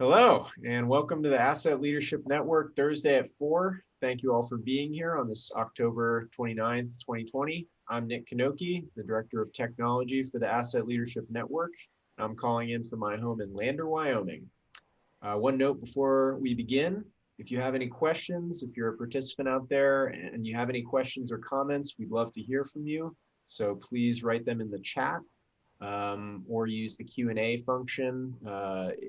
Hello, and welcome to the Asset Leadership Network Thursday at 4. Thank you all for being here on this October 29th, 2020. I'm Nick Kanoki, the Director of Technology for the Asset Leadership Network. I'm calling in from my home in Lander, Wyoming. One note before we begin, if you have any questions, if you're a participant out there and you have any questions or comments, we'd love to hear from you. So please write them in the chat. Or use the Q&A function,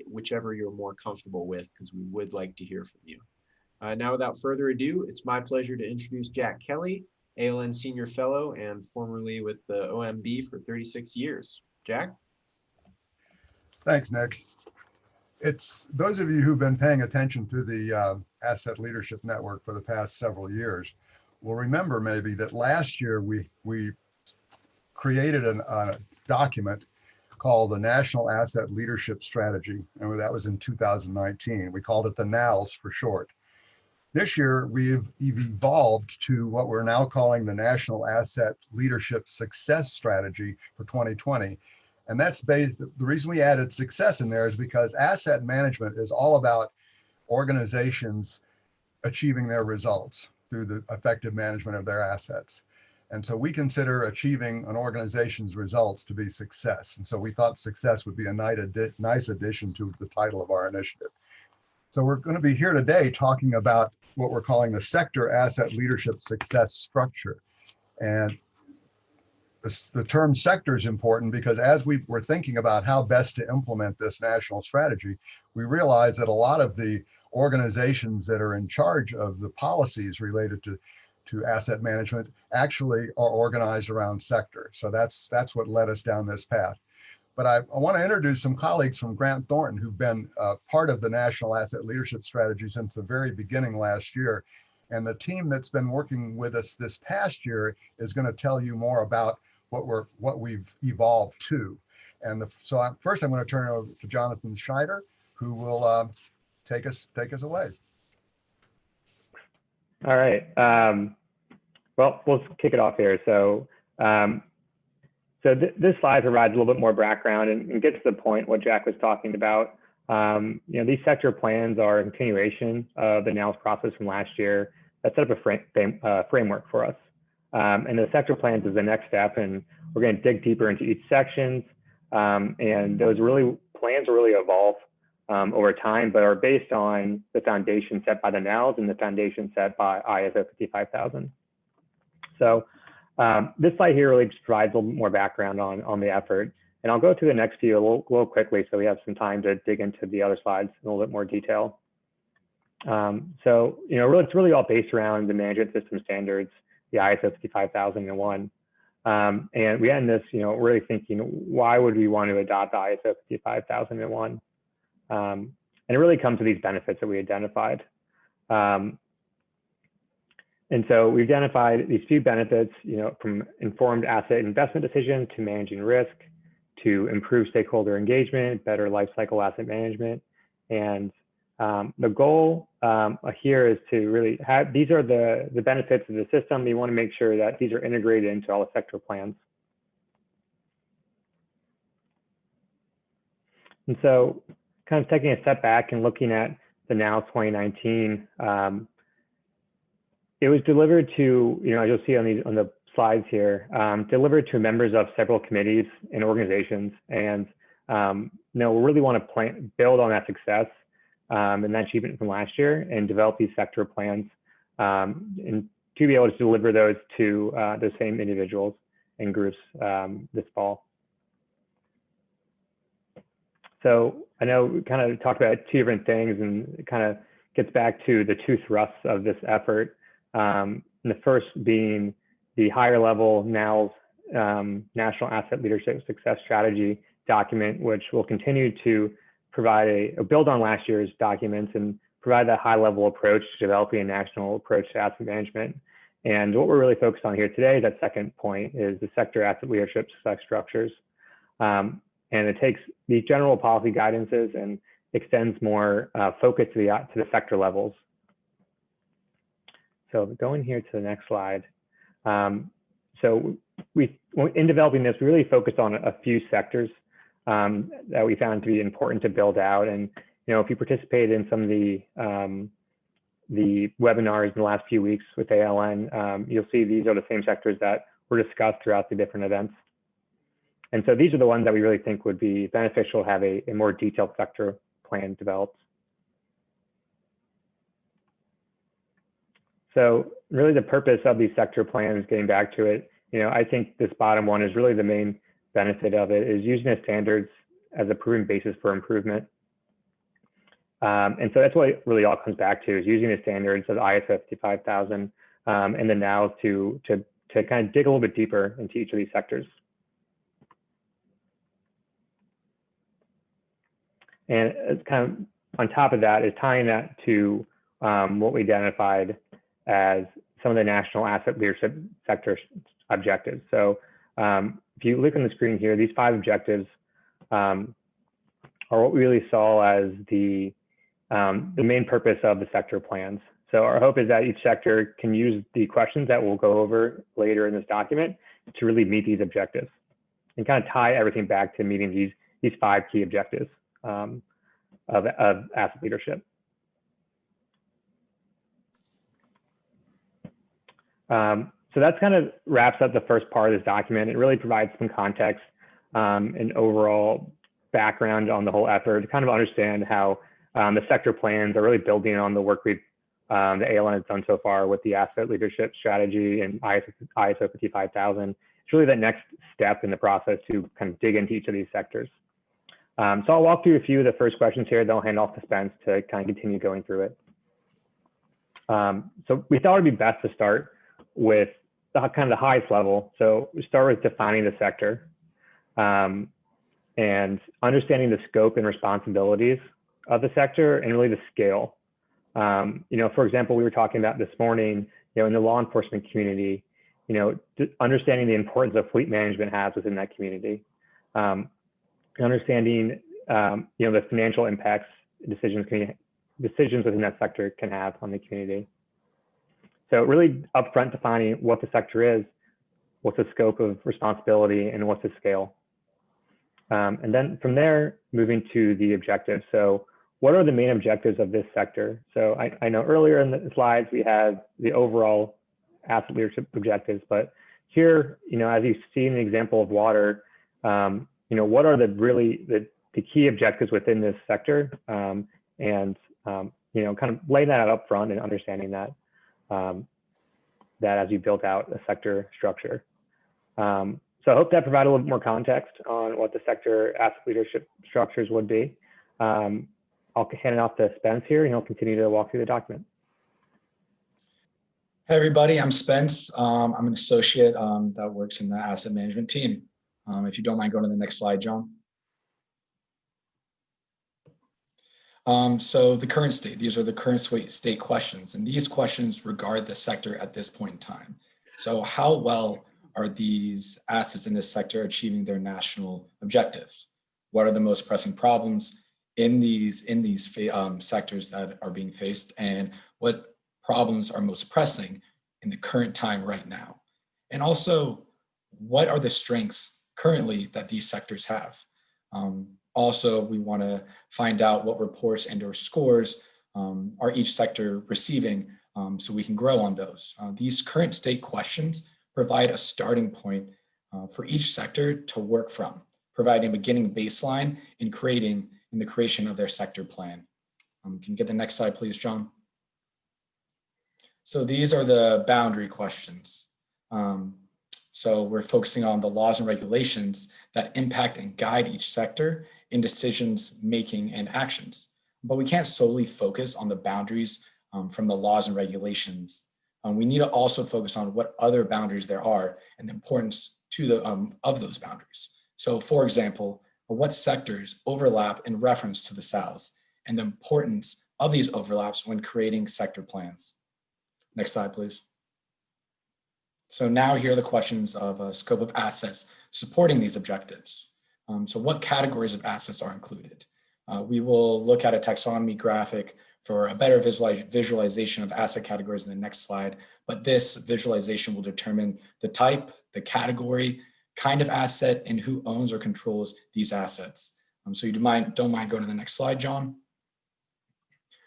whichever you're more comfortable with, because we would like to hear from you. Now, without further ado, it's my pleasure to introduce Jack Kelly, ALN Senior Fellow and formerly with the OMB for 36 years. Jack? Thanks, Nick. It's those of you who've been paying attention to the Asset Leadership Network for the past several years will remember maybe that last year we created a document called the National Asset Leadership Strategy, and that was in 2019. We called it the NALS for short. This year, we've evolved to what we're now calling the National Asset Leadership Success Strategy for 2020. And that's based, the reason we added success in there is because asset management is all about organizations achieving their results through the effective management of their assets. And so we consider achieving an organization's results to be success. And so we thought success would be a nice addition to the title of our initiative. So we're going to be here today talking about what we're calling the sector asset leadership success structure. And the term sector is important because as we were thinking about how best to implement this national strategy, we realized that a lot of the organizations that are in charge of the policies related to asset management actually are organized around sector. So that's what led us down this path. But I want to introduce some colleagues from Grant Thornton who've been part of the National Asset Leadership Strategy since the very beginning last year. And the team that's been working with us this past year is going to tell you more about what we've evolved to. And first I'm going to turn it over to Jonathon Schneider, who will take us away. All right. Well, we'll kick it off here. So, this slide provides a little bit more background and gets to the point what Jack was talking about. These sector plans are a continuation of the NALS process from last year that set up a framework for us. And the sector plans is the next step, and we're going to dig deeper into each section. And those plans really evolve over time, but are based on the foundation set by the NALS and the foundation set by ISO 55000. So this slide here really just provides a little more background on the effort. And I'll go through the next few a little quickly so we have some time to dig into the other slides in a little bit more detail. It's really all based around the management system standards, the ISO 55001. And we end this, really thinking, why would we want to adopt the ISO 55001? And it really comes to these benefits that we identified. And so we've identified these few benefits, from informed asset investment decision to managing risk, to improve stakeholder engagement, better lifecycle asset management. And the goal here is to really have, these are the benefits of the system. We want to make sure that these are integrated into all the sector plans. And so kind of taking a step back and looking at the NALS 2019, it was delivered to, as you'll see on the slides here, delivered to members of several committees and organizations. And we really want to build on that success and that achievement from last year and develop these sector plans and to be able to deliver those to the same individuals and groups this fall. So I know we kind of talked about two different things, and it kind of gets back to the two thrusts of this effort. And the first being the higher level NALS National Asset Leadership Success Strategy document, which will continue to provide build on last year's documents and provide that high level approach to developing a national approach to asset management. And what we're really focused on here today, that second point, is the sector asset leadership success structures. And it takes these general policy guidances and extends more focus to the sector levels. So going here to the next slide. So in developing this, we really focused on a few sectors that we found to be important to build out. And if you participated in some of the webinars in the last few weeks with ALN, you'll see these are the same sectors that were discussed throughout the different events. And so these are the ones that we really think would be beneficial to have a more detailed sector plan developed. So really the purpose of these sector plans, getting back to it, I think this bottom one is really the main benefit of it, is using the standards as a proven basis for improvement. And so that's what it really all comes back to, is using the standards of ISO 55000 and then now to kind of dig a little bit deeper into each of these sectors. And it's kind of on top of that is tying that to what we identified as some of the national asset leadership sector objectives. So if you look on the screen here, these 5 objectives are what we really saw as the main purpose of the sector plans. So our hope is that each sector can use the questions that we'll go over later in this document to really meet these objectives and kind of tie everything back to meeting these 5 key objectives of asset leadership. So that's kind of wraps up the first part of this document. It really provides some context and overall background on the whole effort to kind of understand how the sector plans are really building on the work the ALN has done so far with the asset leadership strategy and ISO 55000. It's really the next step in the process to kind of dig into each of these sectors. So I'll walk through a few of the first questions here, then I'll hand off to Spence to kind of continue going through it. So we thought it'd be best to start with kind of the highest level. So we start with defining the sector and understanding the scope and responsibilities of the sector and really the scale. For example, we were talking about this morning, in the law enforcement community, understanding the importance of fleet management has within that community, understanding, the financial impacts decisions within that sector can have on the community. So really upfront defining what the sector is, what's the scope of responsibility, and what's the scale. And then from there, moving to the objectives. So what are the main objectives of this sector? So I know earlier in the slides, we had the overall asset leadership objectives, but here, as you see in the example of water, what are the key objectives within this sector? And kind of laying that out up front and understanding that, as you build out a sector structure. So I hope that provided a little bit more context on what the sector asset leadership structures would be. I'll hand it off to Spence here, and he'll continue to walk through the document. Hey everybody, I'm Spence. I'm an associate that works in the asset management team. If you don't mind going to the next slide, John. So the current state, these are the current state questions, and these questions regard the sector at this point in time. So how well are these assets in this sector achieving their national objectives? What are the most pressing problems in these sectors that are being faced, and what problems are most pressing in the current time right now? And also, what are the strengths currently that these sectors have? Also, we want to find out what reports and or scores are each sector receiving so we can grow on those. These current state questions provide a starting point for each sector to work from, providing a beginning baseline in the creation of their sector plan. Can you get the next slide, please, John? So these are the boundary questions. So we're focusing on the laws and regulations that impact and guide each sector in decisions making and actions. But we can't solely focus on the boundaries from the laws and regulations. We need to also focus on what other boundaries there are and the importance of those boundaries. So for example, what sectors overlap in reference to the SALs and the importance of these overlaps when creating sector plans. Next slide, please. So now here are the questions of scope of assets supporting these objectives. So what categories of assets are included? We will look at a taxonomy graphic for a better visualization of asset categories in the next slide, but this visualization will determine the type, the category, kind of asset, and who owns or controls these assets. So you don't mind going to the next slide, John?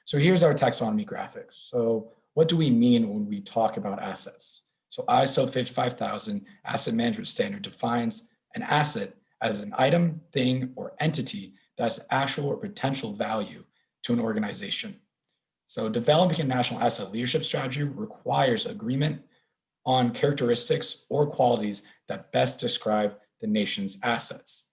So here's our taxonomy graphic. So what do we mean when we talk about assets? So ISO 55000 Asset Management Standard defines an asset as an item, thing, or entity that has actual or potential value to an organization. So developing a national asset leadership strategy requires agreement on characteristics or qualities that best describe the nation's assets.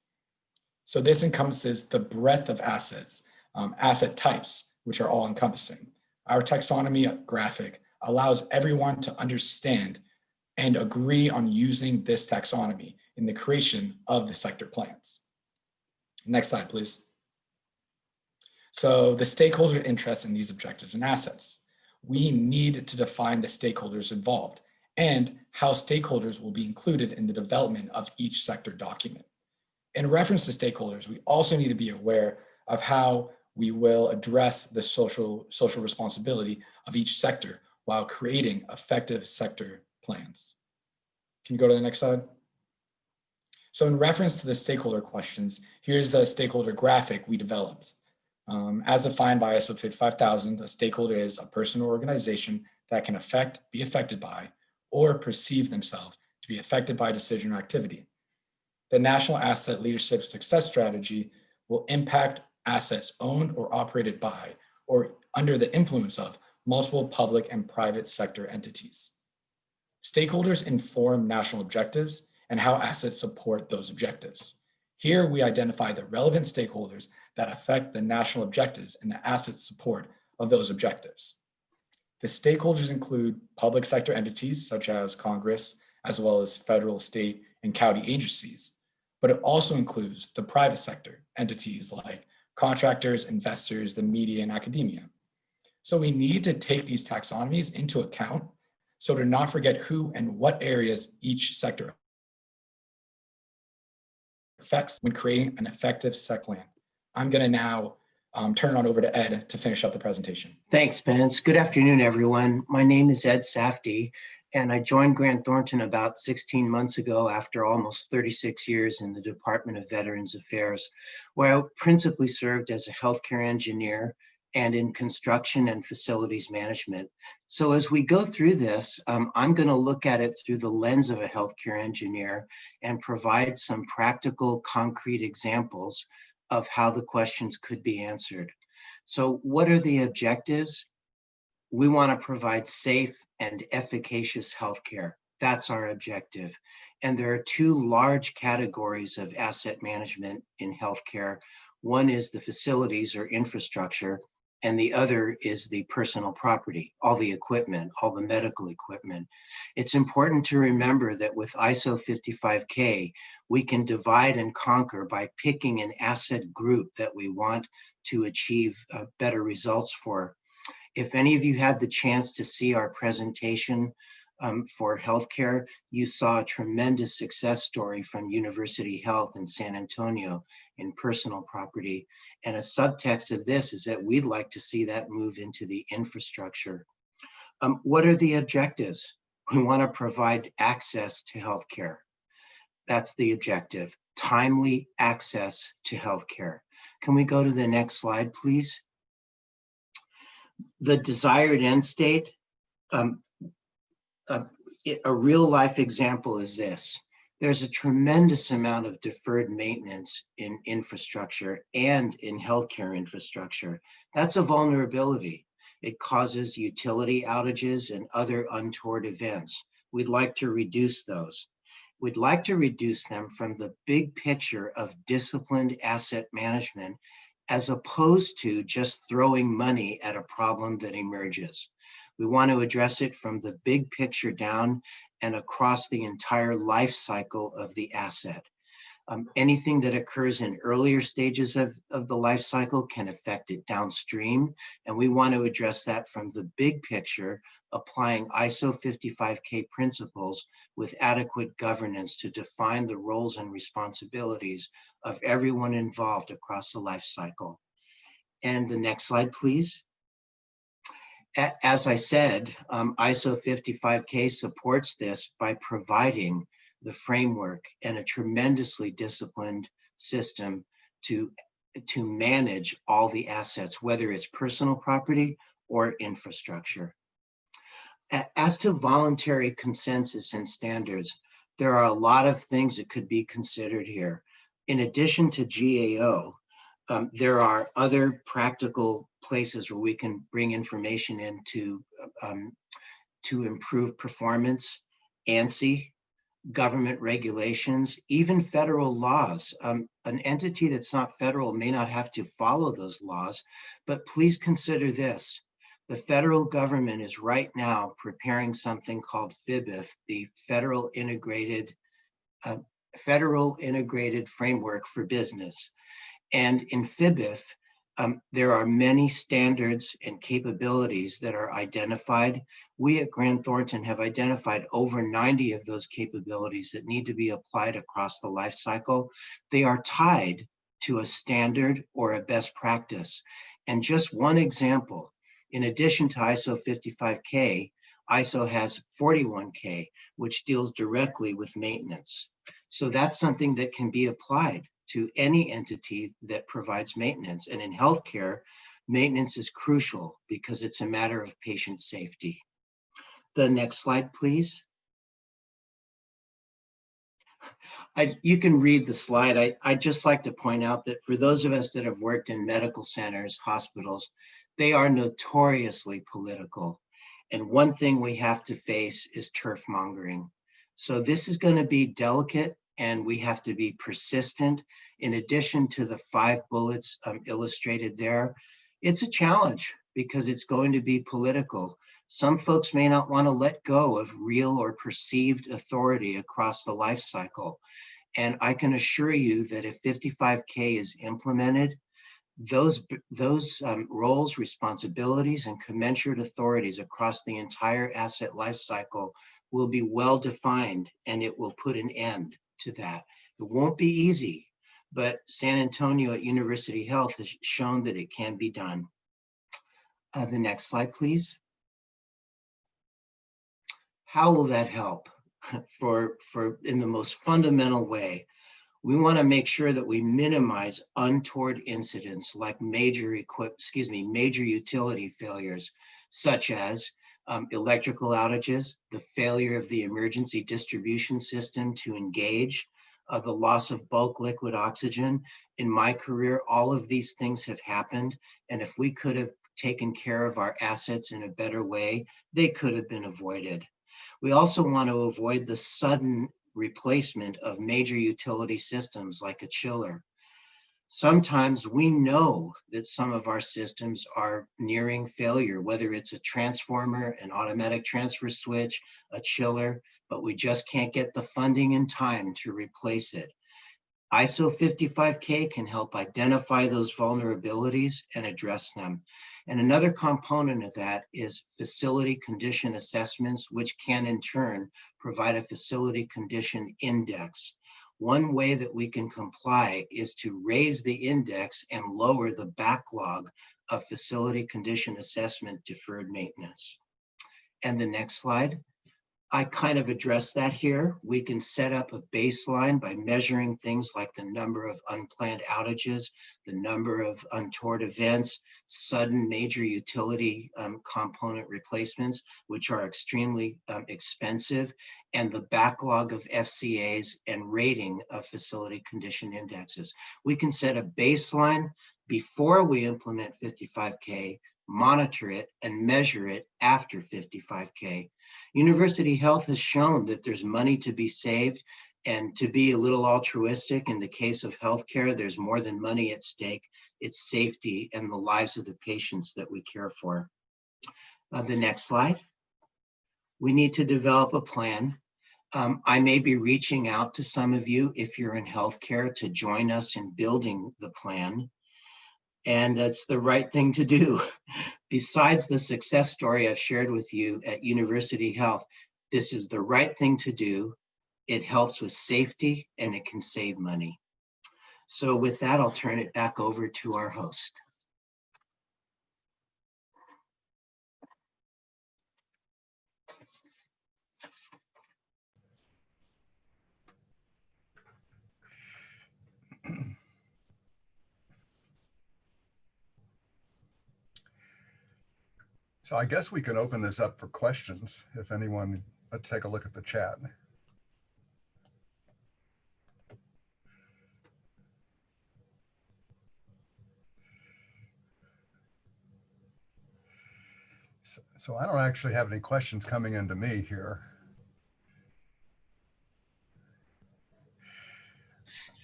So this encompasses the breadth of assets, asset types, which are all encompassing. Our taxonomy graphic allows everyone to understand and agree on using this taxonomy in the creation of the sector plans. Next slide, please. So the stakeholder interest in these objectives and assets. We need to define the stakeholders involved and how stakeholders will be included in the development of each sector document. In reference to stakeholders, we also need to be aware of how we will address the social responsibility of each sector while creating effective sector plans. Can you go to the next slide? So in reference to the stakeholder questions, here's a stakeholder graphic we developed. As defined by ISO 55000, a stakeholder is a person or organization that can be affected by, or perceive themselves to be affected by decision or activity. The National Asset Leadership Success Strategy will impact assets owned or operated by, or under the influence of, multiple public and private sector entities. Stakeholders inform national objectives and how assets support those objectives. Here we identify the relevant stakeholders that affect the national objectives and the asset support of those objectives. The stakeholders include public sector entities such as Congress, as well as federal, state, and county agencies, but it also includes the private sector entities like contractors, investors, the media, and academia. So we need to take these taxonomies into account so to not forget who and what areas each sector affects when creating an effective SEC plan. I'm going to now turn it on over to Ed to finish up the presentation. Thanks, Spence. Good afternoon, everyone. My name is Ed Safdie, and I joined Grant Thornton about 16 months ago after almost 36 years in the Department of Veterans Affairs, where I principally served as a healthcare engineer and in construction and facilities management. So as we go through this, I'm going to look at it through the lens of a healthcare engineer and provide some practical, concrete examples of how the questions could be answered. So what are the objectives? We want to provide safe and efficacious healthcare. That's our objective. And there are two large categories of asset management in healthcare. One is the facilities or infrastructure, and the other is the personal property, all the equipment, all the medical equipment. It's important to remember that with ISO 55K, we can divide and conquer by picking an asset group that we want to achieve better results for. If any of you had the chance to see our presentation for healthcare, you saw a tremendous success story from University Health in San Antonio in personal property. And a subtext of this is that we'd like to see that move into the infrastructure. What are the objectives? We want to provide access to healthcare. That's the objective, timely access to healthcare. Can we go to the next slide, please? The desired end state, a real life example is this. There's a tremendous amount of deferred maintenance in infrastructure and in healthcare infrastructure. That's a vulnerability. It causes utility outages and other untoward events. We'd like to reduce those. We'd like to reduce them from the big picture of disciplined asset management as opposed to just throwing money at a problem that emerges. We want to address it from the big picture down and across the entire life cycle of the asset. Anything that occurs in earlier stages of the life cycle can affect it downstream, and we want to address that from the big picture, applying ISO 55K principles with adequate governance to define the roles and responsibilities of everyone involved across the life cycle. And the next slide, please. As I said, ISO 55K supports this by providing the framework and a tremendously disciplined system to to manage all the assets, whether it's personal property or infrastructure. As to voluntary consensus and standards, there are a lot of things that could be considered here. In addition to GAO, there are other practical places where we can bring information in to improve performance, ANSI, government regulations, even federal laws. An entity that's not federal may not have to follow those laws, but please consider this. The federal government is right now preparing something called FIBIF, the Federal Integrated Framework for Business. And in FIBIF, there are many standards and capabilities that are identified. We at Grant Thornton have identified over 90 of those capabilities that need to be applied across the life cycle. They are tied to a standard or a best practice. And just one example, in addition to ISO 55K, ISO has 41K, which deals directly with maintenance. So that's something that can be applied to any entity that provides maintenance. And in healthcare, maintenance is crucial because it's a matter of patient safety. The next slide, please. You can read the slide. I'd just like to point out that for those of us that have worked in medical centers, hospitals, they are notoriously political. And one thing we have to face is turf mongering. So this is going to be delicate, and we have to be persistent. In addition to the 5 bullets illustrated there, it's a challenge because it's going to be political. Some folks may not want to let go of real or perceived authority across the life cycle. And I can assure you that if 55K is implemented, those roles, responsibilities, and commensurate authorities across the entire asset life cycle will be well defined, and it will put an end to that. It won't be easy, but San Antonio at University Health has shown that it can be done. The next slide, please. How will that help? In the most fundamental way, we want to make sure that we minimize untoward incidents like major utility failures, such as electrical outages, the failure of the emergency distribution system to engage, the loss of bulk liquid oxygen. In my career, all of these things have happened. And if we could have taken care of our assets in a better way, they could have been avoided. We also want to avoid the sudden replacement of major utility systems like a chiller. Sometimes we know that some of our systems are nearing failure, whether it's a transformer, an automatic transfer switch, a chiller, but we just can't get the funding in time to replace it. ISO 55K can help identify those vulnerabilities and address them. And another component of that is facility condition assessments, which can in turn provide a facility condition index. One way that we can comply is to raise the index and lower the backlog of facility condition assessment deferred maintenance. And the next slide. I kind of addressed that here. We can set up a baseline by measuring things like the number of unplanned outages, the number of untoward events, sudden major utility component replacements, which are extremely expensive, and the backlog of FCAs and rating of facility condition indexes. We can set a baseline before we implement 55K, monitor it, and measure it after 55K. University Health has shown that there's money to be saved, and to be a little altruistic, in the case of healthcare, there's more than money at stake. It's safety and the lives of the patients that we care for. The next slide. We need to develop a plan. I may be reaching out to some of you, if you're in healthcare, to join us in building the plan. And it's the right thing to do. Besides the success story I've shared with you at University Health, this is the right thing to do. It helps with safety and it can save money. So with that, I'll turn it back over to our host. So I guess we can open this up for questions if anyone, let's take a look at the chat. So I don't actually have any questions coming into me here.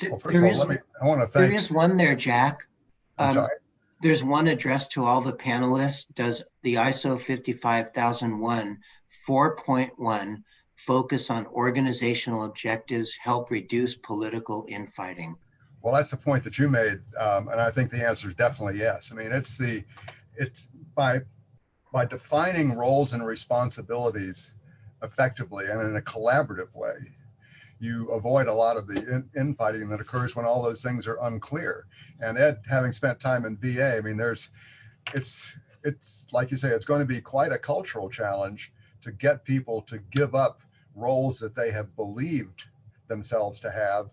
Well, first of all, I want to thank. There is one there, Jack. I'm sorry. There's one addressed to all the panelists. Does the ISO 55001 4.1 focus on organizational objectives, help reduce political infighting? Well, that's the point that you made, and I think the answer is definitely yes. I mean, it's by defining roles and responsibilities effectively and in a collaborative way, you avoid a lot of the infighting that occurs when all those things are unclear. And Ed, having spent time in VA, I mean, it's like you say, it's going to be quite a cultural challenge to get people to give up roles that they have believed themselves to have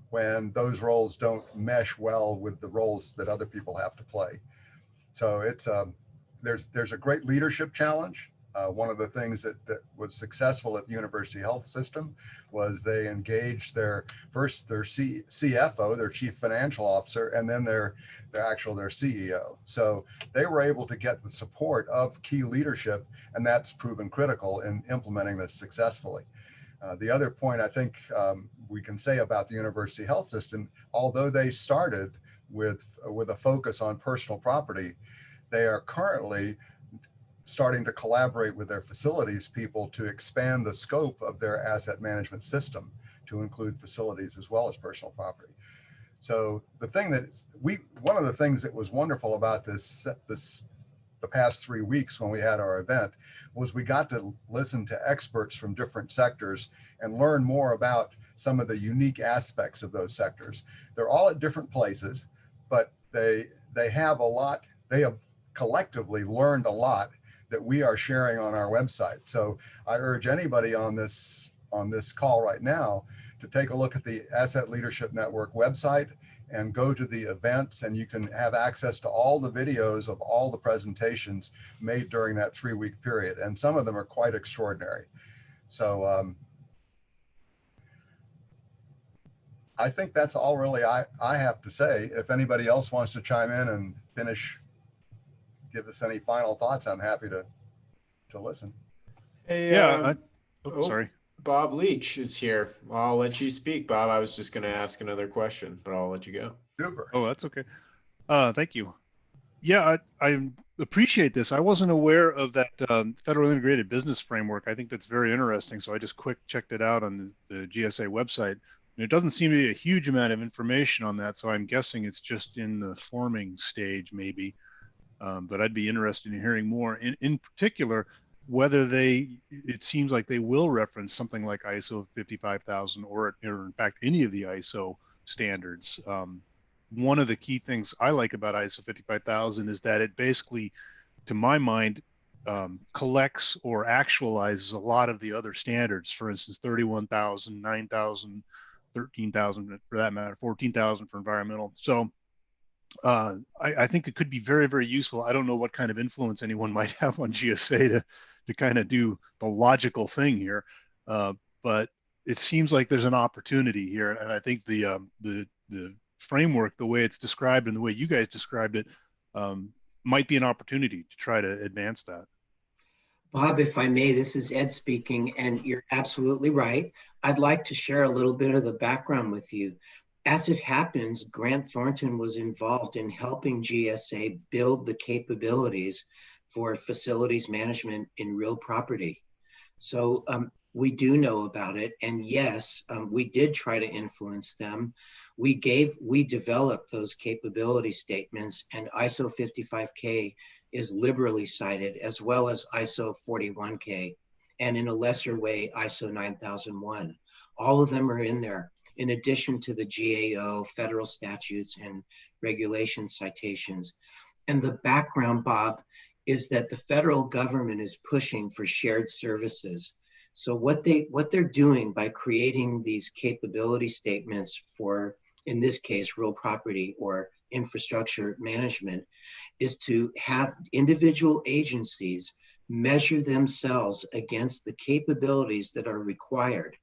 when those roles don't mesh well with the roles that other people have to play. So it's there's a great leadership challenge. One of the things that was successful at the University Health System was they engaged their CFO, their Chief Financial Officer, and then their CEO. So they were able to get the support of key leadership, and that's proven critical in implementing this successfully. The other point I think we can say about the University Health System, although they started with a focus on personal property, they are currently starting to collaborate with their facilities people to expand the scope of their asset management system to include facilities as well as personal property. So one of the things that was wonderful about the past 3 weeks when we had our event was we got to listen to experts from different sectors and learn more about some of the unique aspects of those sectors. They're all at different places, but they have collectively learned a lot that we are sharing on our website. So I urge anybody on this call right now to take a look at the Asset Leadership Network website and go to the events, and you can have access to all the videos of all the presentations made during that 3-week period. And some of them are quite extraordinary. So I think that's all really I have to say. If anybody else wants to chime in and give us any final thoughts, I'm happy to listen. Hey, Yeah. Sorry. Bob Leach is here. I'll let you speak, Bob. I was just going to ask another question, but I'll let you go. Super. Oh, that's okay. Thank you. Yeah, I appreciate this. I wasn't aware of that Federal Integrated Business Framework. I think that's very interesting. So I just checked it out on the GSA website. And it doesn't seem to be a huge amount of information on that. So I'm guessing it's just in the forming stage, maybe. But I'd be interested in hearing more. In particular, whether it seems like they will reference something like ISO 55000 or in fact any of the ISO standards. One of the key things I like about ISO 55000 is that it basically, to my mind, collects or actualizes a lot of the other standards. For instance, 31,000, 9,000, 13,000 for that matter, 14,000 for environmental. So I think it could be very, very useful. I don't know what kind of influence anyone might have on GSA to kind of do the logical thing here, but it seems like there's an opportunity here, and I think the framework, the way it's described and the way you guys described it, might be an opportunity to try to advance that. Bob, if I may, this is Ed speaking, and you're absolutely right. I'd like to share a little bit of the background with you. As it happens, Grant Thornton was involved in helping GSA build the capabilities for facilities management in real property. So we do know about it. And yes, we did try to influence them. We developed those capability statements, and ISO 55K is liberally cited, as well as ISO 41K, and in a lesser way, ISO 9001. All of them are in there, in addition to the GAO, federal statutes, and regulation citations. And the background, Bob, is that the federal government is pushing for shared services. So what they're doing by creating these capability statements for, in this case, real property or infrastructure management is to have individual agencies measure themselves against the capabilities that are required.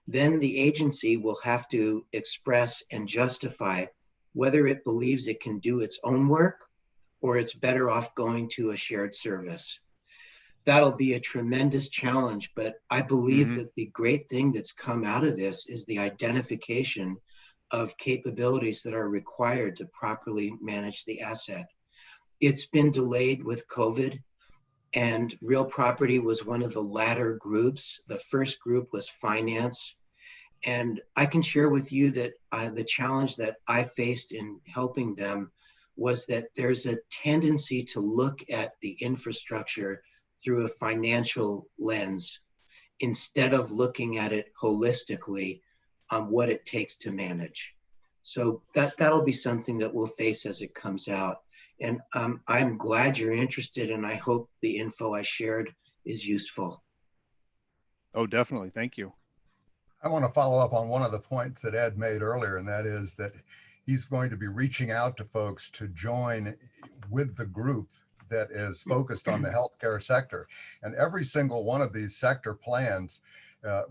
Then the agency will have to express and justify whether it believes it can do its own work or it's better off going to a shared service. That'll be a tremendous challenge, but I believe that the great thing that's come out of this is the identification of capabilities that are required to properly manage the asset. It's been delayed with COVID, and real property was one of the latter groups. The first group was finance. And I can share with you that the challenge that I faced in helping them was that there's a tendency to look at the infrastructure through a financial lens instead of looking at it holistically on what it takes to manage. So that'll be something that we'll face as it comes out. And I'm glad you're interested, and I hope the info I shared is useful. Oh, definitely. Thank you. I want to follow up on one of the points that Ed made earlier, and that is that he's going to be reaching out to folks to join with the group that is focused on the healthcare sector. And every single one of these sector plans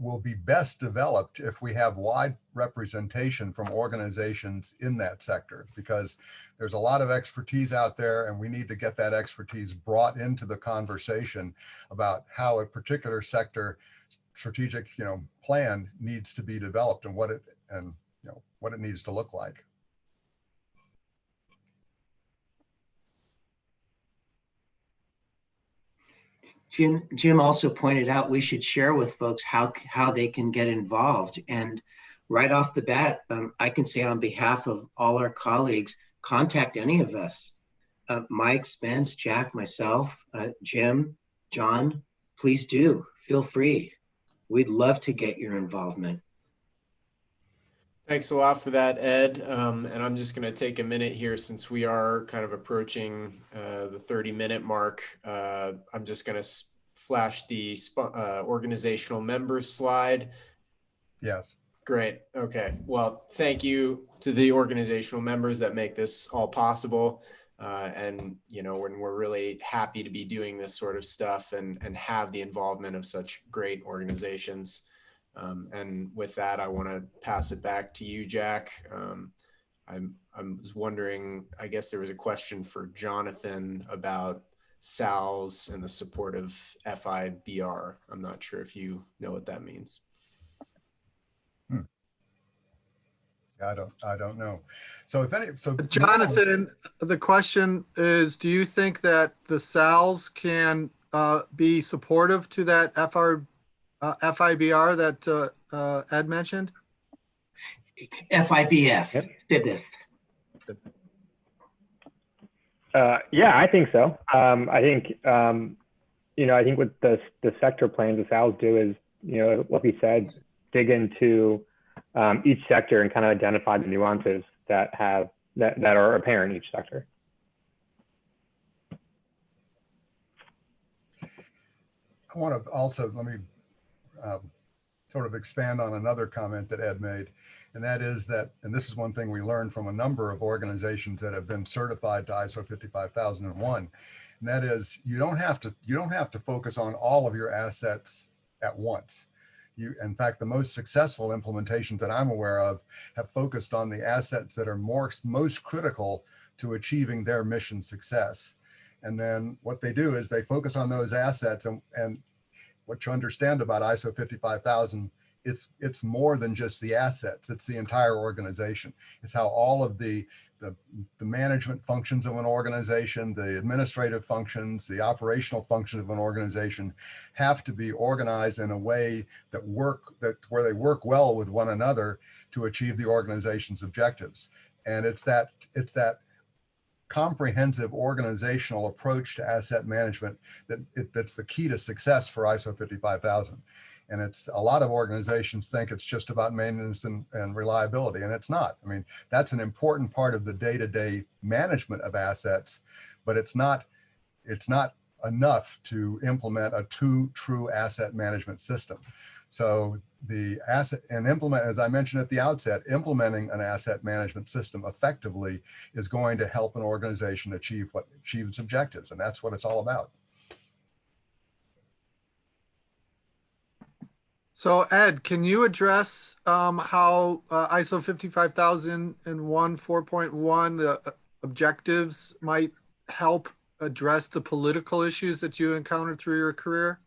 will be best developed if we have wide representation from organizations in that sector, because there's a lot of expertise out there, and we need to get that expertise brought into the conversation about how a particular sector strategic, plan needs to be developed and what it needs to look like. Jim also pointed out we should share with folks how they can get involved. And right off the bat, I can say on behalf of all our colleagues, contact any of us. Mike, Spence, Jack, myself, Jim, John, please do. Feel free. We'd love to get your involvement. Thanks a lot for that, Ed. And I'm just going to take a minute here since we are kind of approaching the 30-minute mark. I'm just going to flash the organizational members slide. Yes. Great. Okay. Well, thank you to the organizational members that make this all possible. And, when we're really happy to be doing this sort of stuff and have the involvement of such great organizations. And with that, I want to pass it back to you, Jack. I was wondering, I guess there was a question for Jonathon about SALs and the support of FIBR. I'm not sure if you know what that means. I don't know. So Jonathon, the question is, do you think that the SALs can be supportive to that FIBR that Ed mentioned? FIBF, FIBF. Yeah, I think so. I think what the sector plans, the SALs do is, like we said, dig into each sector and kind of identify the nuances that are apparent in each sector. I want to also, let me sort of expand on another comment that Ed made, and that is that, and this is one thing we learned from a number of organizations that have been certified to ISO 55001, and that is you don't have to focus on all of your assets at once. In fact, the most successful implementations that I'm aware of have focused on the assets that are most critical to achieving their mission success. And then what they do is they focus on those assets, and what you understand about ISO 55000, it's more than just the assets, it's the entire organization. It's how all of the management functions of an organization, the administrative functions, the operational functions of an organization have to be organized in a way where they work well with one another to achieve the organization's objectives. And it's that comprehensive organizational approach to asset management that's the key to success for ISO 55000. And it's a lot of organizations think it's just about maintenance and reliability, and it's not. I mean, that's an important part of the day-to-day management of assets, but it's not enough to implement a true asset management system. So the asset and implement, as I mentioned at the outset, implementing an asset management system effectively is going to help an organization achieve its objectives. And that's what it's all about. So Ed, can you address how ISO 55001 4.1, the objectives might help address the political issues that you encountered through your career?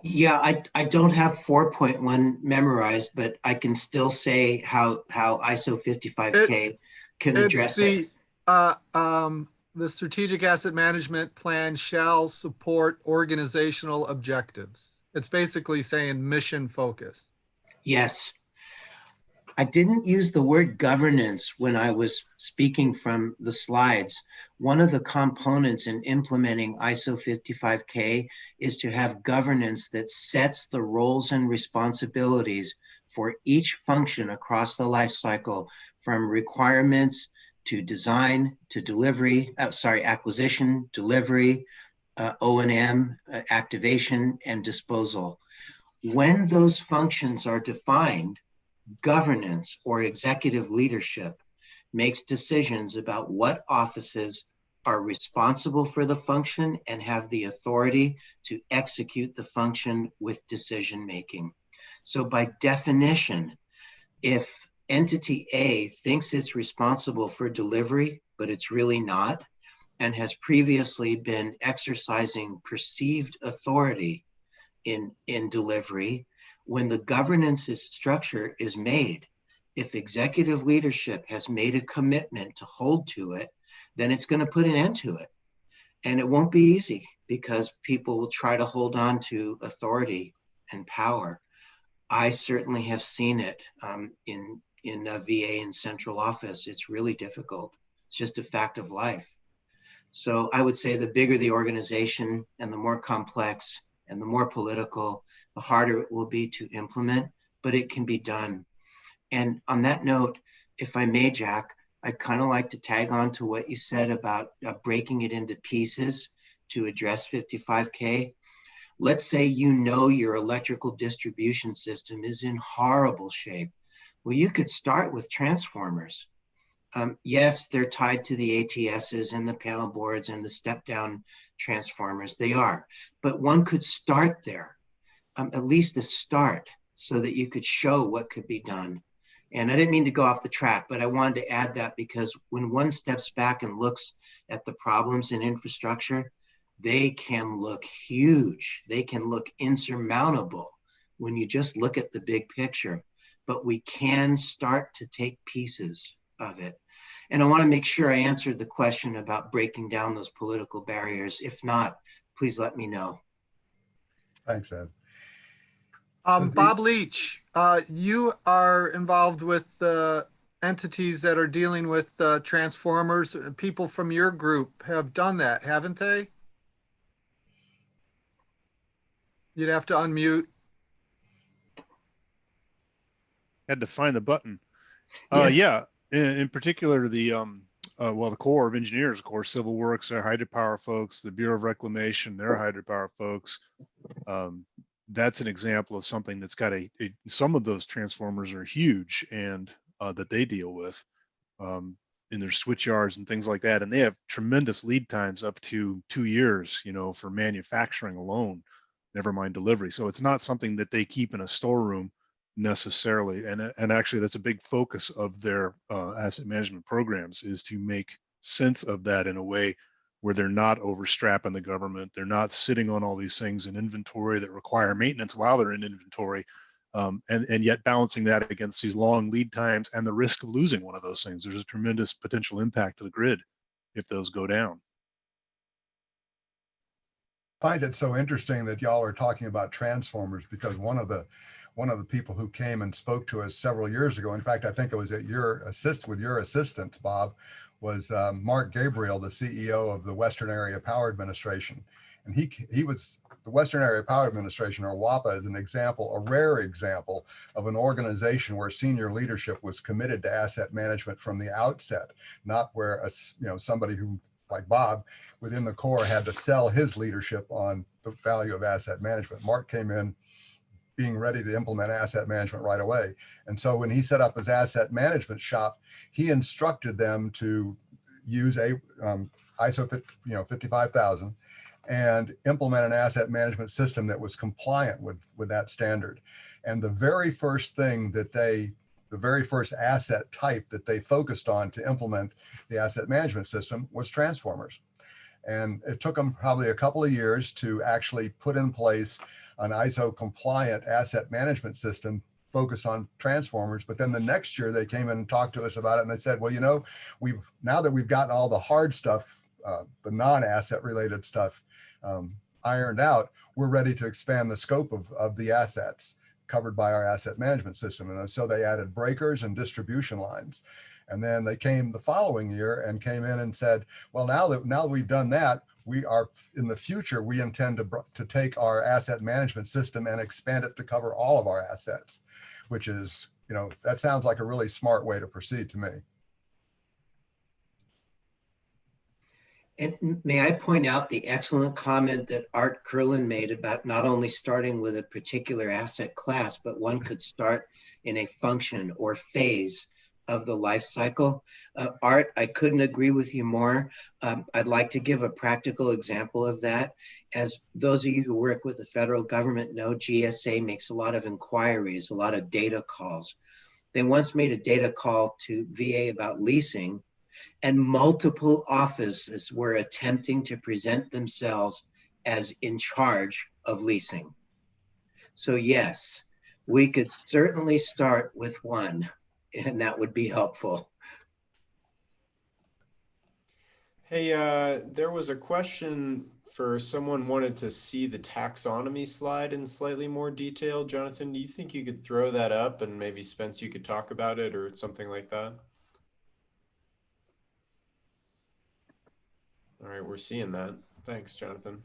Yeah, I don't have 4.1 memorized, but I can still say how ISO 55K can address it. The strategic asset management plan shall support organizational objectives. It's basically saying mission focused. Yes. I didn't use the word governance when I was speaking from the slides. One of the components in implementing ISO 55K is to have governance that sets the roles and responsibilities for each function across the life cycle, from requirements to design to delivery, acquisition, delivery, O&M, activation, and disposal. When those functions are defined, governance or executive leadership makes decisions about what offices are responsible for the function and have the authority to execute the function with decision making. So by definition, if entity A thinks it's responsible for delivery, but it's really not, and has previously been exercising perceived authority in delivery, when the governance structure is made, if executive leadership has made a commitment to hold to it, then it's going to put an end to it. And it won't be easy because people will try to hold on to authority and power. I certainly have seen it in VA and central office. It's really difficult. It's just a fact of life. So I would say the bigger the organization and the more complex and the more political, the harder it will be to implement, but it can be done. And on that note, if I may, Jack, I'd kind of like to tag on to what you said about breaking it into pieces to address 55K. Let's say you know your electrical distribution system is in horrible shape. Well, you could start with transformers. Yes, they're tied to the ATSs and the panel boards and the step-down transformers. They are, but one could start there, at least the start, so that you could show what could be done. And I didn't mean to go off the track, but I wanted to add that because when one steps back and looks at the problems in infrastructure, they can look huge. They can look insurmountable when you just look at the big picture, but we can start to take pieces of it. And I want to make sure I answered the question about breaking down those political barriers. If not, please let me know. Thanks, Ed. Bob Leach, you are involved with entities that are dealing with transformers. People from your group have done that, haven't they? You'd have to unmute. Had to find the button. Yeah. Yeah. In particular, the Corps of Engineers, of course, Civil Works, their hydropower folks, the Bureau of Reclamation, their hydropower folks. That's an example of something that's got some of those transformers are huge and that they deal with in their switch yards and things like that. And they have tremendous lead times up to 2 years, for manufacturing alone, never mind delivery. So it's not something that they keep in a storeroom necessarily. And actually that's a big focus of their asset management programs, is to make sense of that in a way where they're not overstrapping the government. They're not sitting on all these things in inventory that require maintenance while they're in inventory. And yet balancing that against these long lead times and the risk of losing one of those things. There's a tremendous potential impact to the grid if those go down. I find it so interesting that y'all are talking about transformers, because one of the people who came and spoke to us several years ago, in fact, I think it was at your assistance, Bob, was Mark Gabriel, the CEO of the Western Area Power Administration. And he was the Western Area Power Administration, or WAPA, is an example, a rare example of an organization where senior leadership was committed to asset management from the outset, not where somebody who like Bob within the Corps had to sell his leadership on the value of asset management. Mark came in being ready to implement asset management right away. And so when he set up his asset management shop, he instructed them to use a ISO 55000 and implement an asset management system that was compliant with that standard. And the very first thing that the very first asset type that they focused on to implement the asset management system was transformers. And it took them probably a couple of years to actually put in place an ISO compliant asset management system focused on transformers. But then the next year they came in and talked to us about it, and they said, well, you know, now that we've gotten all the hard stuff, the non-asset related stuff ironed out, we're ready to expand the scope of the assets covered by our asset management system. And so they added breakers and distribution lines. And then they came the following year and came in and said, well, now that we've done that, we are in the future, we intend to take our asset management system and expand it to cover all of our assets, which is, you know, that sounds like a really smart way to proceed to me. And may I point out the excellent comment that Art Curlin made about not only starting with a particular asset class, but one could start in a function or phase of the life cycle. Art, I couldn't agree with you more. I'd like to give a practical example of that. As those of you who work with the federal government know, GSA makes a lot of inquiries, a lot of data calls. They once made a data call to VA about leasing, and multiple offices were attempting to present themselves as in charge of leasing. So yes, we could certainly start with one, and that would be helpful. Hey, there was a question for someone wanted to see the taxonomy slide in slightly more detail. Jonathan, do you think you could throw that up and maybe Spence, you could talk about it or something like that? All right, we're seeing that. Thanks, Jonathan.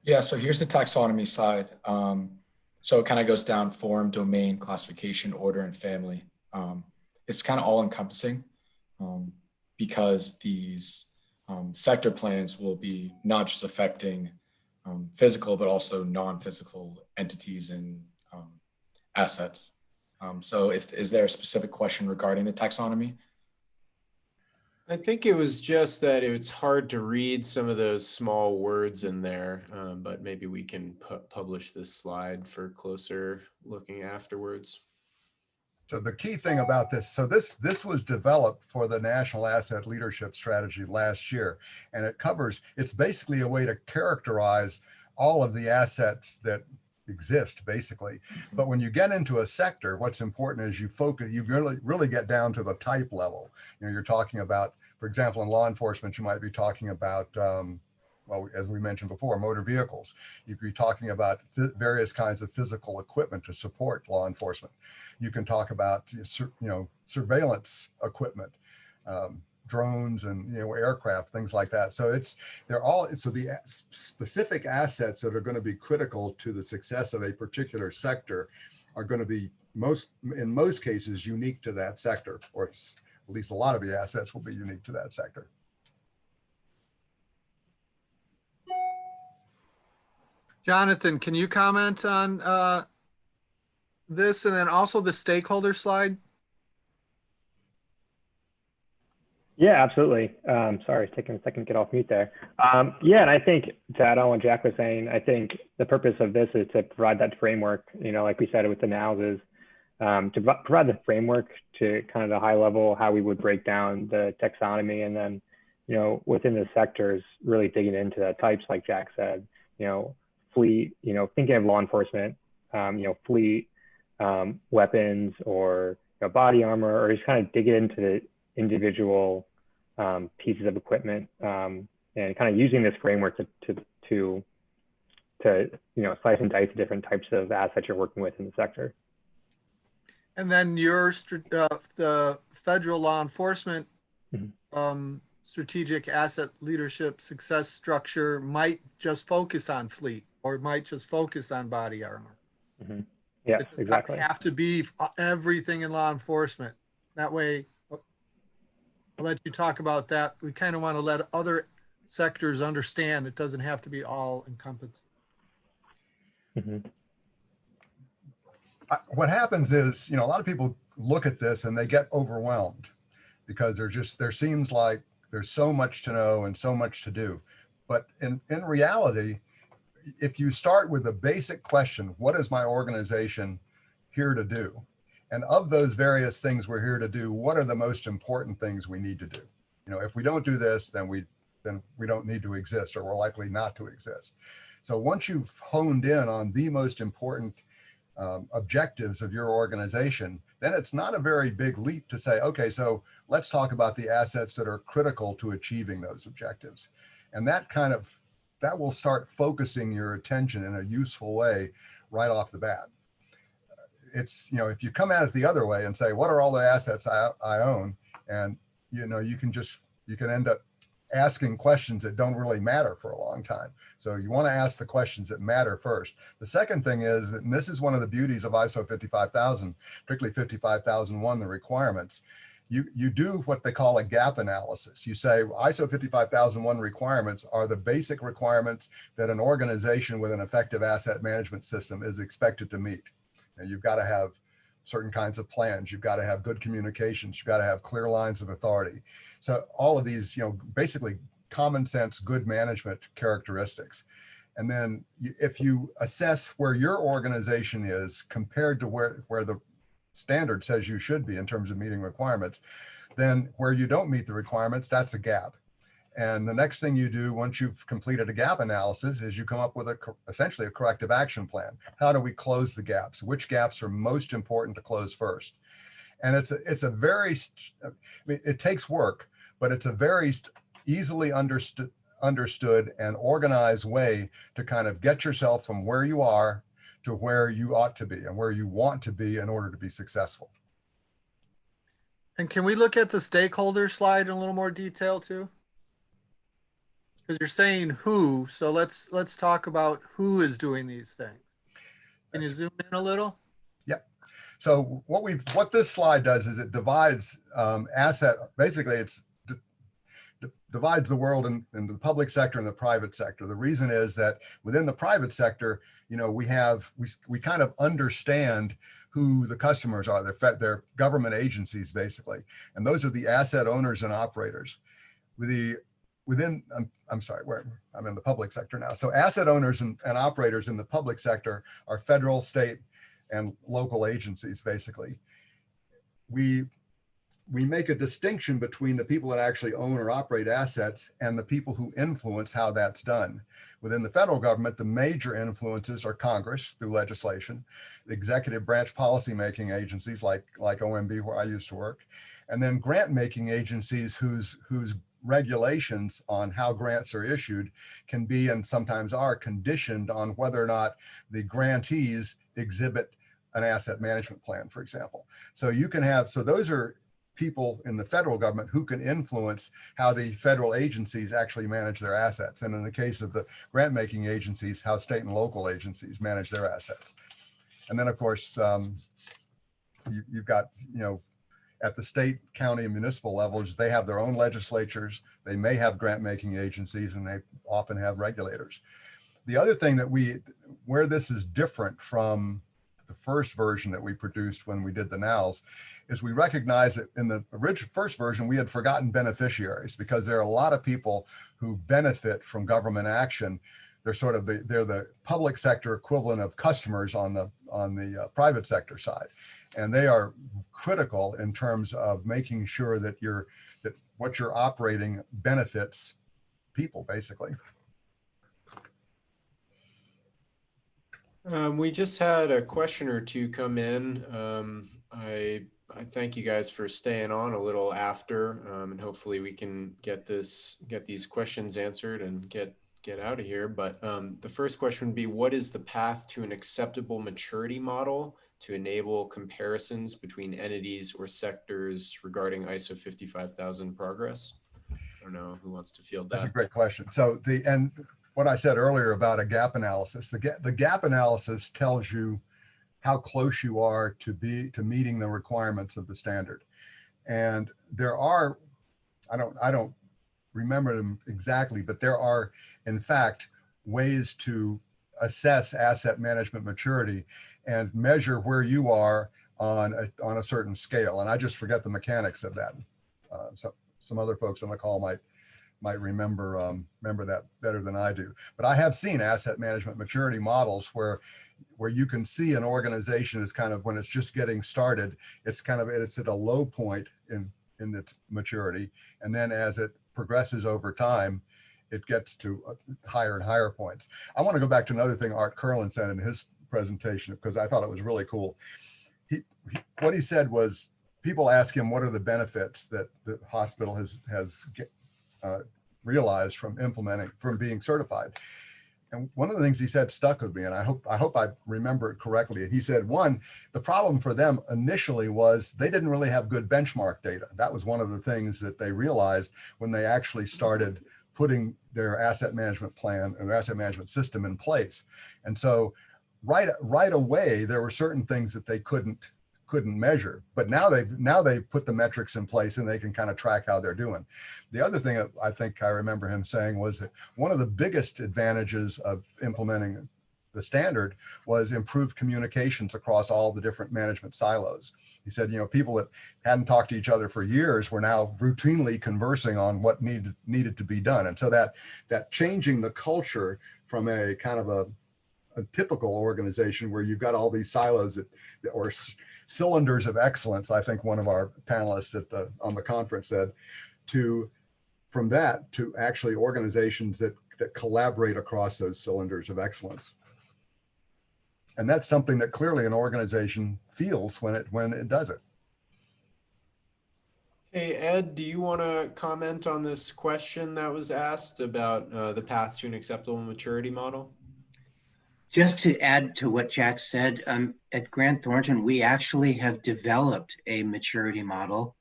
Yeah, so here's the taxonomy slide. So it kind of goes down form, domain, classification, order, and family. It's kind of all encompassing because these sector plans will be not just affecting physical, but also non-physical entities and assets. So is there a specific question regarding the taxonomy? I think it was just that it's hard to read some of those small words in there, but maybe we can publish this slide for closer looking afterwards. So the key thing about this, so this was developed for the National Asset Leadership Strategy last year, and it's basically a way to characterize all of the assets that exist basically. But when you get into a sector, what's important is you really get down to the type level. You know, you're talking about, for example, in law enforcement, you might be talking about, well, as we mentioned before, motor vehicles. You could be talking about various kinds of physical equipment to support law enforcement. You can talk about, you know, surveillance equipment, drones and, you know, aircraft, things like that. So so the specific assets that are going to be critical to the success of a particular sector are going to be in most cases unique to that sector, or at least a lot of the assets will be unique to that sector. Jonathan, can you comment on this and then also the stakeholder slide? Yeah, absolutely. Sorry, it's taking a second to get off mute there. Yeah, and I think to add on what Jack was saying, I think the purpose of this is to provide that framework, you know, like we said with the nows is to provide the framework to kind of the high level, how we would break down the taxonomy, and then, you know, within the sectors, really digging into the types, like Jack said, you know, fleet, you know, thinking of law enforcement, you know, fleet, weapons, or, you know, body armor, or just kind of dig into the individual pieces of equipment, and kind of using this framework to you know, slice and dice the different types of assets you're working with in the sector. And then the federal law enforcement strategic asset leadership success structure might just focus on fleet, or might just focus on body armor. Yeah, it does exactly. not have to be everything in law enforcement. That way. I'll let you talk about that. We kind of want to let other sectors understand it doesn't have to be all encompassing. Mhm. What happens is, a lot of people look at this and they get overwhelmed because there seems like there's so much to know and so much to do. But in reality, if you start with a basic question, what is my organization here to do? And of those various things we're here to do, what are the most important things we need to do? If we don't do this, then we don't need to exist, or we're likely not to exist. So once you've honed in on the most important objectives of your organization, then it's not a very big leap to say, okay, so let's talk about the assets that are critical to achieving those objectives. And that will start focusing your attention in a useful way right off the bat. It's, if you come at it the other way and say, what are all the assets I own? And, you can end up asking questions that don't really matter for a long time. So you want to ask the questions that matter first. The second thing is that, and this is one of the beauties of ISO 55000, particularly 55001, the requirements, you do what they call a gap analysis. You say ISO 55001 requirements are the basic requirements that an organization with an effective asset management system is expected to meet. And you've got to have certain kinds of plans. You've got to have good communications. You've got to have clear lines of authority. So all of these, basically common sense, good management characteristics. And then if you assess where your organization is compared to where the standard says you should be in terms of meeting requirements, then where you don't meet the requirements, that's a gap. And the next thing you do once you've completed a gap analysis is you come up with essentially a corrective action plan. How do we close the gaps? Which gaps are most important to close first? And it's a very, it takes work, but it's a very easily understood and organized way to kind of get yourself from where you are to where you ought to be and where you want to be in order to be successful. And can we look at the stakeholder slide in a little more detail too? Because you're saying who, so let's talk about who is doing these things. Can you zoom in a little? Yep. So what this slide does is it divides basically it's divides the world into the public sector and the private sector. The reason is that within the private sector, we kind of understand who the customers are. They're government agencies basically, and those are the asset owners and operators. I'm sorry, I'm in the public sector now. So asset owners and operators in the public sector are federal, state, and local agencies, basically. We make a distinction between the people that actually own or operate assets and the people who influence how that's done. Within the federal government, the major influences are Congress through legislation, the executive branch policymaking agencies like OMB, where I used to work, and then grant-making agencies whose regulations on how grants are issued can be, and sometimes are, conditioned on whether or not the grantees exhibit an asset management plan, for example. So those are people in the federal government who can influence how the federal agencies actually manage their assets. And in the case of the grant-making agencies, how state and local agencies manage their assets. And then of course, you've got, at the state, county, and municipal levels, they have their own legislatures. They may have grant-making agencies, and they often have regulators. The other thing where this is different from the first version that we produced when we did the NALs, is we recognize that in the first version, we had forgotten beneficiaries, because there are a lot of people who benefit from government action. They're the public sector equivalent of customers on the private sector side. And they are critical in terms of making sure that what you're operating benefits people, basically. We just had a question or two come in. I thank you guys for staying on a little after, and hopefully we can get these questions answered and get out of here. But the first question would be, what is the path to an acceptable maturity model to enable comparisons between entities or sectors regarding ISO 55000 progress? I don't know who wants to field that. That's a great question. So what I said earlier about a gap analysis, the gap analysis tells you how close you are to meeting the requirements of the standard. And there are I don't remember them exactly, but there are, in fact, ways to assess asset management maturity and measure where you are on a certain scale. And I just forget the mechanics of that. So some other folks on the call might remember that better than I do. But I have seen asset management maturity models where you can see an organization is kind of, when it's just getting started, it's at a low point in its maturity, and then as it progresses over time, it gets to higher and higher points. I want to go back to another thing Art Curlin said in his presentation, because I thought it was really cool. What he said was, people ask him what are the benefits that the hospital has realized from being certified. And one of the things he said stuck with me, and I hope I remember it correctly. And he said, one, the problem for them initially was they didn't really have good benchmark data. That was one of the things that they realized when they actually started putting their asset management plan and asset management system in place. And so right away, there were certain things that they couldn't measure, but now they've put the metrics in place and they can kind of track how they're doing. The other thing that I think I remember him saying was that one of the biggest advantages of implementing the standard was improved communications across all the different management silos. He said, people that hadn't talked to each other for years were now routinely conversing on what needed to be done. And so that changing the culture from a kind of a typical organization where you've got all these silos or cylinders of excellence, I think one of our panelists on the conference said, from that to actually organizations that collaborate across those cylinders of excellence. And that's something that clearly an organization feels when it does it. Hey, Ed, do you want to comment on this question that was asked about the path to an acceptable maturity model? Just to add to what Jack said, at Grant Thornton, we actually have developed a maturity model.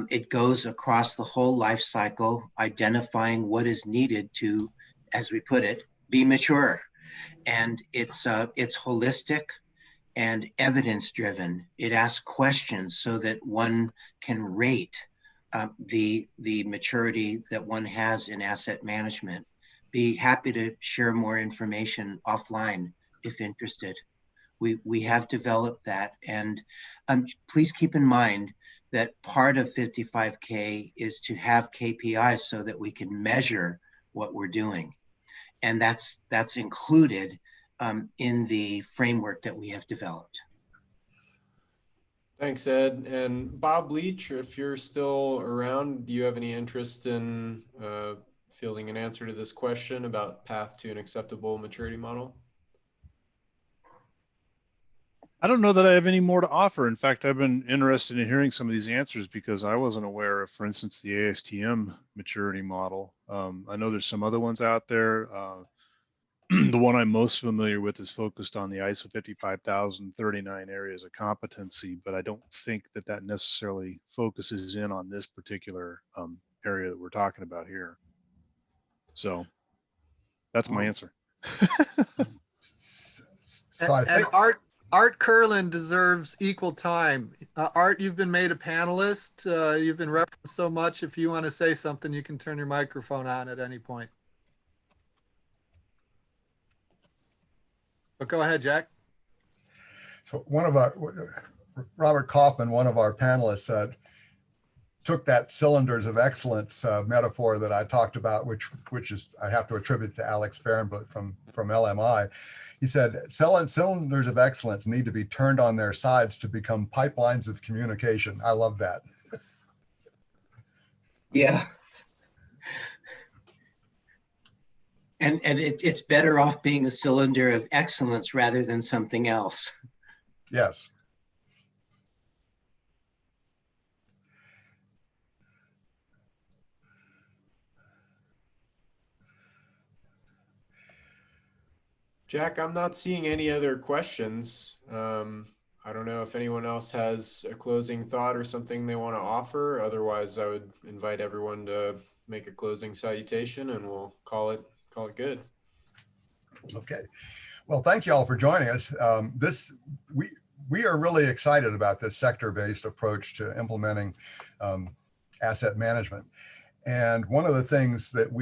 It goes across the whole life cycle, identifying what is needed to, as we put it, be mature. And it's holistic and evidence-driven. It asks questions so that one can rate the maturity that one has in asset management. Be happy to share more information offline if interested. We have developed that, and please keep in mind that part of 55K is to have KPIs so that we can measure what we're doing, and that's included in the framework that we have developed. Thanks, Ed. And Bob Leach, if you're still around, do you have any interest in fielding an answer to this question about path to an acceptable maturity model? I don't know that I have any more to offer. In fact, I've been interested in hearing some of these answers because I wasn't aware of, for instance, the ASTM maturity model. I know there's some other ones out there. The one I'm most familiar with is focused on the ISO 55039 areas of competency, but I don't think that necessarily focuses in on this particular area that we're talking about here. So that's my answer. So I think Art Curlin deserves equal time. Art, you've been made a panelist. You've been referenced so much. If you want to say something, you can turn your microphone on at any point. But go ahead, Jack. So Robert Kaufman, one of our panelists, took that cylinders of excellence metaphor that I talked about, which is I have to attribute to Alex Fehrenblut from LMI. He said, cylinders of excellence need to be turned on their sides to become pipelines of communication. I love that. Yeah. And it's better off being a cylinder of excellence rather than something else. Yes. Jack, I'm not seeing any other questions. I don't know if anyone else has a closing thought or something they want to offer. Otherwise, I would invite everyone to make a closing salutation and we'll call it good. Okay. Well, thank you all for joining us. We are really excited about this sector-based approach to implementing asset management. And one of the things that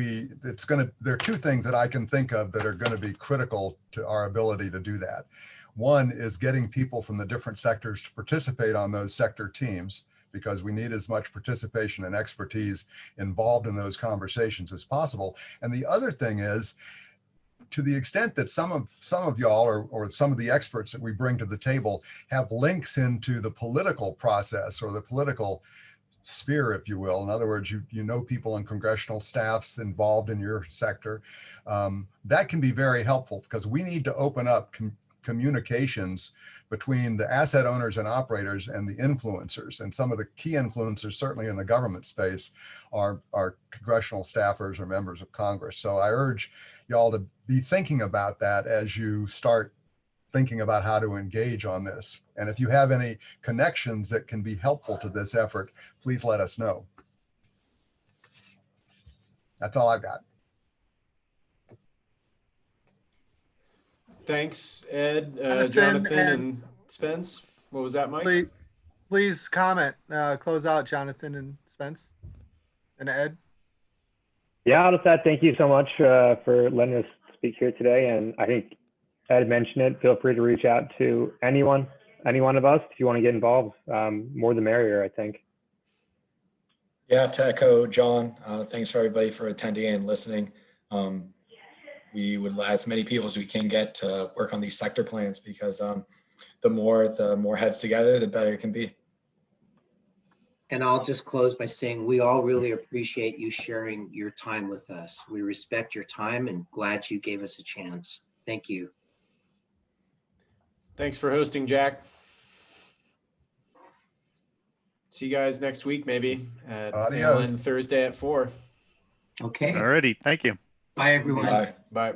there are two things that I can think of that are going to be critical to our ability to do that. One is getting people from the different sectors to participate on those sector teams, because we need as much participation and expertise involved in those conversations as possible. And the other thing is, to the extent that some of y'all or some of the experts that we bring to the table have links into the political process or the political sphere, if you will. In other words, you know people in congressional staffs involved in your sector. That can be very helpful, because we need to open up communications between the asset owners and operators and the influencers. And some of the key influencers, certainly in the government space, are congressional staffers or members of Congress. So I urge y'all to be thinking about that as you start thinking about how to engage on this. And if you have any connections that can be helpful to this effort, please let us know. That's all I've got. Thanks, Ed, Jonathan Jonathan, and- and Spence. What was that, Mike? Please comment, close out, Jonathan and Spence and Ed. Yeah, I'll just add thank you so much for letting us speak here today. And I think Ed mentioned it. Feel free to reach out to any one of us if you want to get involved. More the merrier, I think. Yeah, to echo John, thanks for everybody for attending and listening. We would let as many people as we can get to work on these sector plans, because the more heads together, the better it can be. And I'll just close by saying we all really appreciate you sharing your time with us. We respect your time and glad you gave us a chance. Thank you. Thanks for hosting, Jack. See you guys next week, maybe at Adios. ALN Thursday at 4. Okay. Alrighty, thank you. Bye, everyone. Bye. Bye.